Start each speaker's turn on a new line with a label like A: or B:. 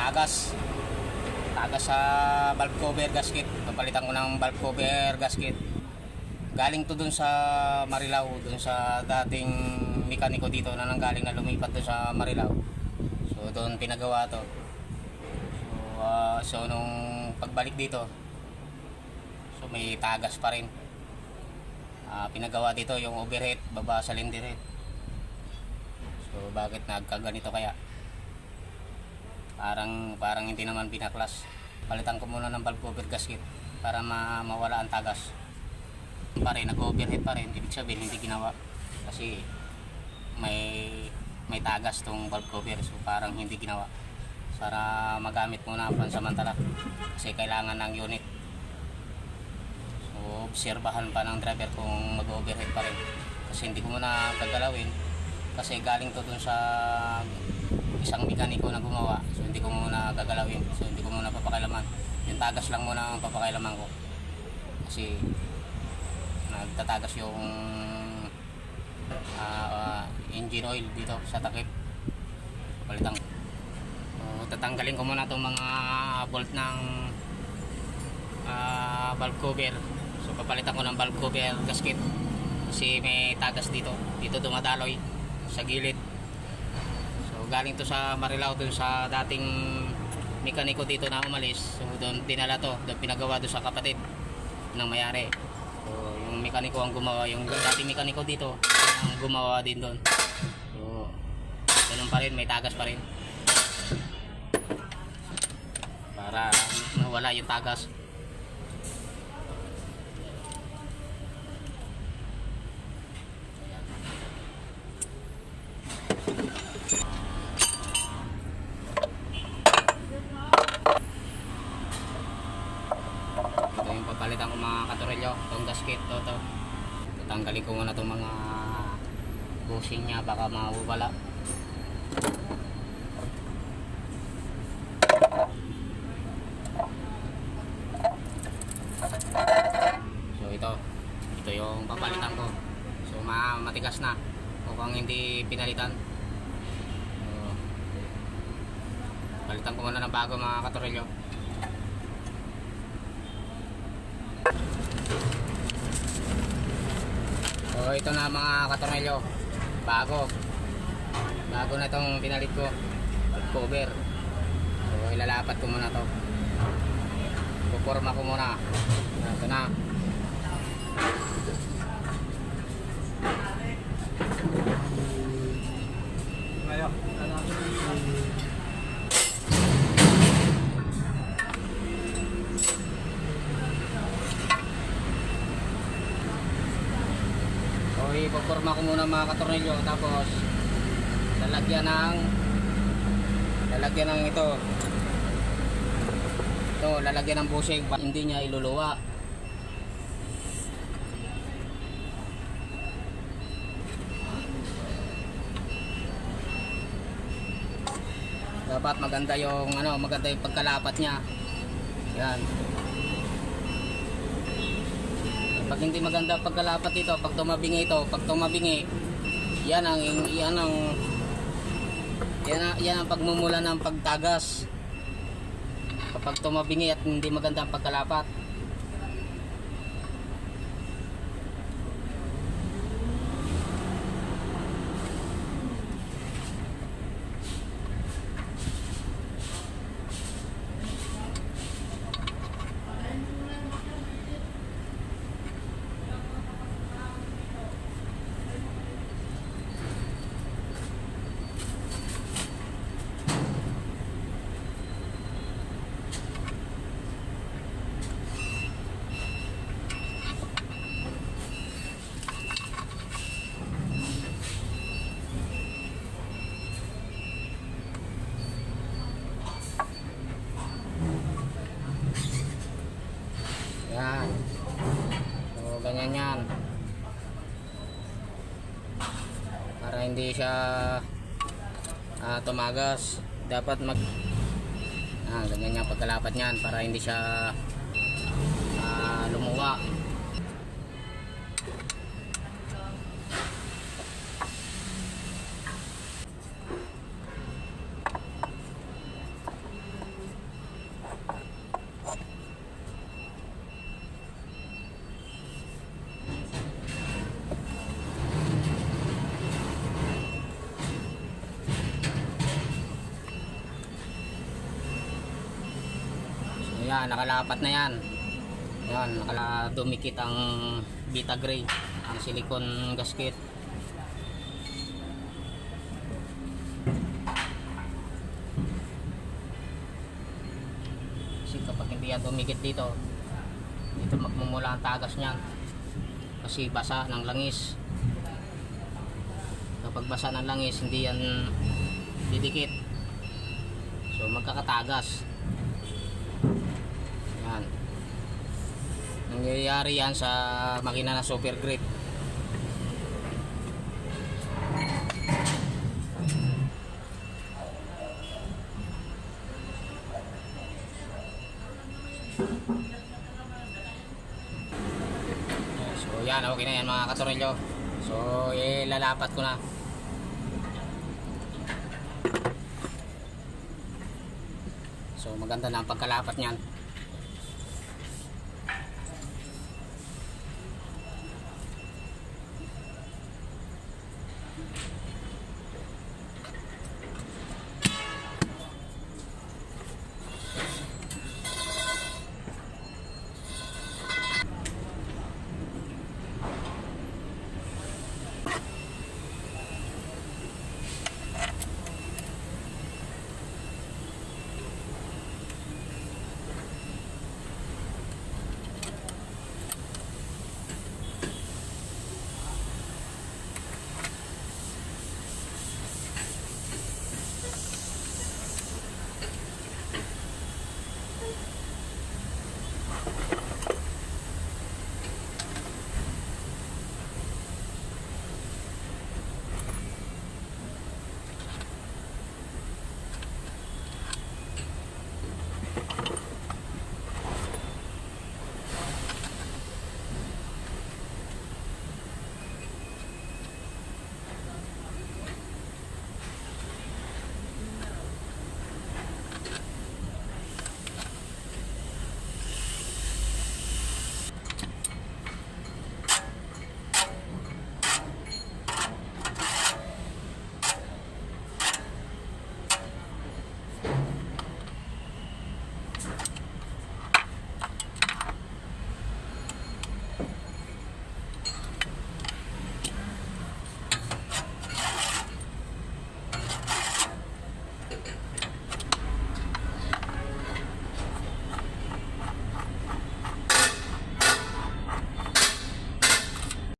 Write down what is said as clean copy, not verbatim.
A: tagas sa valve cover gasket. Papalitan ko ng valve cover gasket. Galing to dun sa Marilao, dun sa dating mekaniko dito na nanggaling na lumipat dun sa Marilao. So doon pinagawa to. So nung pagbalik dito, so may tagas pa rin. Pinagawa dito yung overhead, baba cylinder head. So bakit nagkaganito kaya? Parang hindi naman pinaklas. Palitan ko muna ng valve cover gasket para mawala ang tagas. Pa rin, nag-overhead pa rin, ibig sabihin hindi ginawa kasi may tagas tong valve cover, so parang hindi ginawa para magamit muna pansamantala kasi kailangan ng unit. So obserbahan pa ng driver kung mag-overhead pa rin kasi hindi ko muna gagalawin kasi galing to dun sa isang mekaniko na gumawa, so hindi ko muna gagalawin, so hindi ko muna papakailaman, yung tagas lang muna ang papakailaman ko kasi nagtatagas yung engine oil dito sa takip. Palitan ko. Tatanggalin ko muna itong mga bolt ng valve cover. So papalitan ko ng valve cover gasket kasi may tagas dito dumadaloy sa gilid. So galing to sa Marilao, dun sa dating mekaniko dito na umalis, so doon dinala to, doon pinagawa doon sa kapatid ng mayari. So yung mekaniko ang gumawa, yung dating mekaniko dito ang gumawa din doon. So ganun pa rin, may tagas pa rin para mawala yung tagas. Ito yung papalitan ko mga katorelyo, itong gasket to. Tatanggalin ko muna itong mga bushing nya, baka mawala. So ito yung papalitan ko. So matigas na, mukhang hindi pinalitan. So, palitan ko muna ng bago mga katorelyo. So ito na mga katornilyo, bago na itong pinalit ko, valve cover. So ilalapat ko muna to, puporma ko muna. Ito na. Ipoporma ko muna mga katornilyo, tapos lalagyan ng lalagyan ng bushing, hindi niya iluluwa. Dapat maganda yung pagkalapat niya. Yan. Pag hindi maganda pagkalapat dito, pag tumabingi yan ang pagmumula ng pagtagas. Kapag tumabingi at hindi maganda ang pagkalapat. Yan. So ganyan yan. Para hindi siya tumagas. Dapat ganyan yung pagkalapat niyan para hindi siya lumuwa. Yan, nakalapat na yan. Yan, dumikit ang Vita Gray, ang silicone gasket. Kasi kapag hindi yan dumikit dito magmumula ang tagas niyan. Kasi basa ng langis. Kapag basa ng langis, hindi yan didikit. So magkakatagas. Yan. Nangyayari yan sa makina na super grip. So yan, okay na yan mga katorilyo. So ilalapat ko na. So maganda na ang pagkalapat niyan.